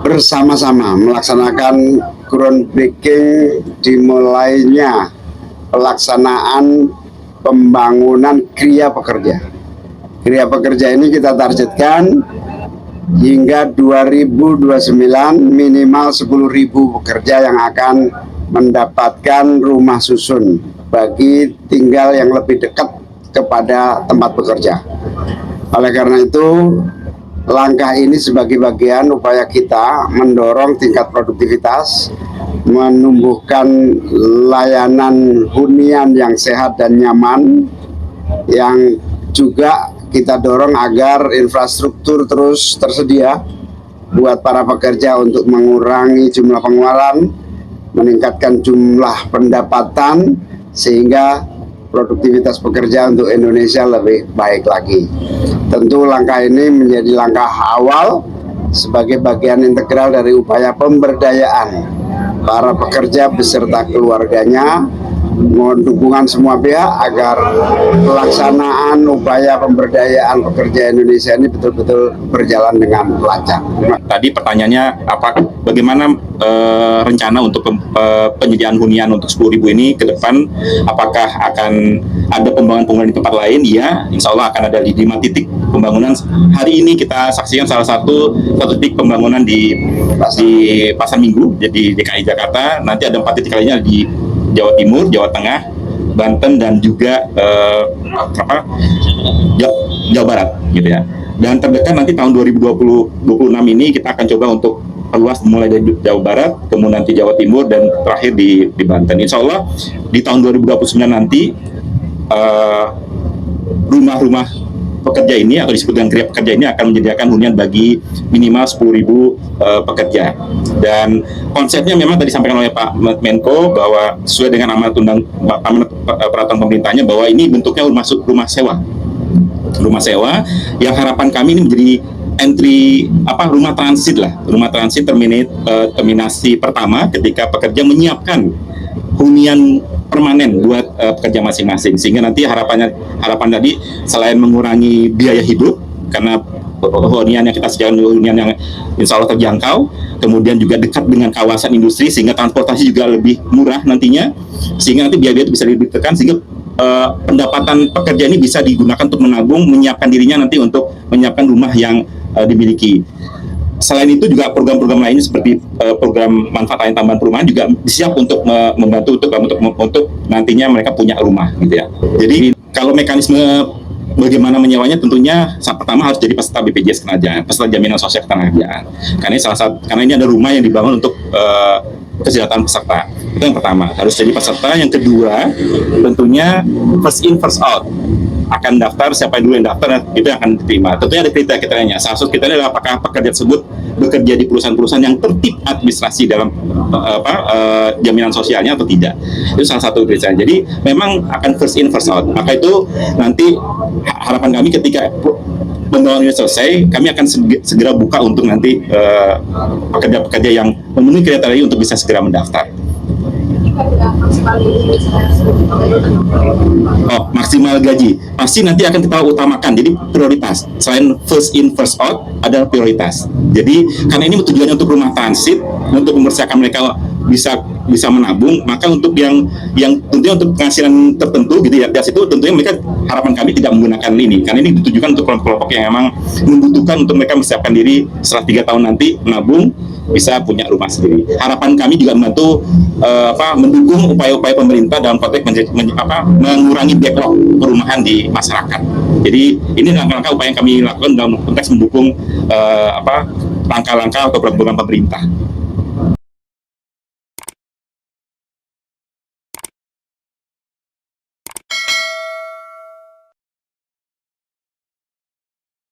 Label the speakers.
Speaker 1: bersama-sama melaksanakan groundbreaking dimulainya pelaksanaan pembangunan Kriya Pekerja. Kriya Pekerja ini kita targetkan hingga 2029 minimal 10.000 pekerja yang akan mendapatkan rumah susun bagi tinggal yang lebih dekat kepada tempat bekerja. Oleh karena itu, langkah ini sebagai bagian upaya kita mendorong tingkat produktivitas, menumbuhkan layanan hunian yang sehat dan nyaman, yang juga kita dorong agar infrastruktur terus tersedia buat para pekerja untuk mengurangi jumlah pengeluaran, meningkatkan jumlah pendapatan, sehingga produktivitas pekerja untuk Indonesia lebih baik lagi. Tentu langkah ini menjadi langkah awal sebagai bagian integral dari upaya pemberdayaan para pekerja beserta keluarganya. Mohon dukungan semua pihak agar pelaksanaan upaya pemberdayaan pekerja Indonesia ini betul-betul berjalan dengan lancar.
Speaker 2: Tadi pertanyaannya bagaimana rencana untuk penyediaan hunian untuk 10.000 ini ke depan? Apakah akan ada pembangunan di tempat lain? Ya, insya Allah akan ada di 5 titik pembangunan. Hari ini kita saksikan salah satu titik pembangunan di Pasar Minggu, jadi DKI Jakarta. Nanti ada 4 titik lainnya di Jawa Timur, Jawa Tengah, Banten, dan juga Jawa Barat, gitu ya. Dan terdekat nanti tahun 2026 ini kita akan coba untuk perluas mulai dari Jawa Barat, kemudian nanti Jawa Timur, dan terakhir di Banten. Insya Allah di tahun 2029 nanti rumah-rumah pekerja ini atau disebut dengan Kriya Pekerja ini akan menyediakan hunian bagi minimal 10.000 pekerja. Dan konsepnya memang tadi disampaikan oleh Pak Menko bahwa sesuai dengan amanat peraturan pemerintahnya bahwa ini bentuknya rumah sewa yang harapan kami ini menjadi rumah transit terminasi pertama ketika pekerja menyiapkan hunian permanen buat pekerja masing-masing, sehingga nanti harapan tadi selain mengurangi biaya hidup karena hunian yang kita sediakan hunian yang insya Allah terjangkau, kemudian juga dekat dengan kawasan industri sehingga transportasi juga lebih murah nantinya, sehingga nanti biaya itu bisa lebih ditekan, sehingga pendapatan pekerja ini bisa digunakan untuk menabung, menyiapkan dirinya nanti untuk menyiapkan rumah yang dimiliki. Selain itu juga program-program lainnya seperti program manfaat lain tambahan perumahan juga siap untuk membantu untuk nantinya mereka punya rumah, gitu ya. Jadi kalau mekanisme bagaimana menyewanya tentunya pertama harus jadi peserta BPJS Ketenagakerjaan, peserta Jaminan Sosial Ketenagakerjaan. Karena ini ada rumah yang dibangun untuk kesejahteraan peserta. Itu yang pertama, harus jadi peserta. Yang kedua, tentunya first in first out. Akan daftar, siapa dulu yang daftar itu yang akan diterima. Tentunya ada kriterianya. Salah satu kriteria adalah apakah pekerja tersebut bekerja di perusahaan-perusahaan yang tertib administrasi dalam jaminan sosialnya atau tidak. Itu salah satu kriteria. Jadi memang akan first in first out. Maka itu nanti harapan kami ketika pembangunan ini selesai, kami akan segera buka untuk nanti pekerja-pekerja yang memenuhi kriteria untuk bisa segera mendaftar. Maksimal gaji pasti nanti akan kita utamakan, jadi prioritas selain first in first out adalah prioritas. Jadi karena ini tujuannya untuk rumah transit, untuk mempersiapkan mereka bisa menabung, maka untuk yang tentunya untuk penghasilan tertentu gitu ya, dari situ tentunya mereka harapan kami tidak menggunakan ini, karena ini ditujukan untuk kelompok-kelompok yang memang membutuhkan untuk mereka mempersiapkan diri setelah 3 tahun nanti menabung bisa punya rumah sendiri. Harapan kami juga membantu mendukung upaya-upaya pemerintah dalam konteks mengurangi backlog perumahan di masyarakat. Jadi ini langkah-langkah upaya yang kami lakukan dalam konteks mendukung langkah-langkah atau program pemerintah.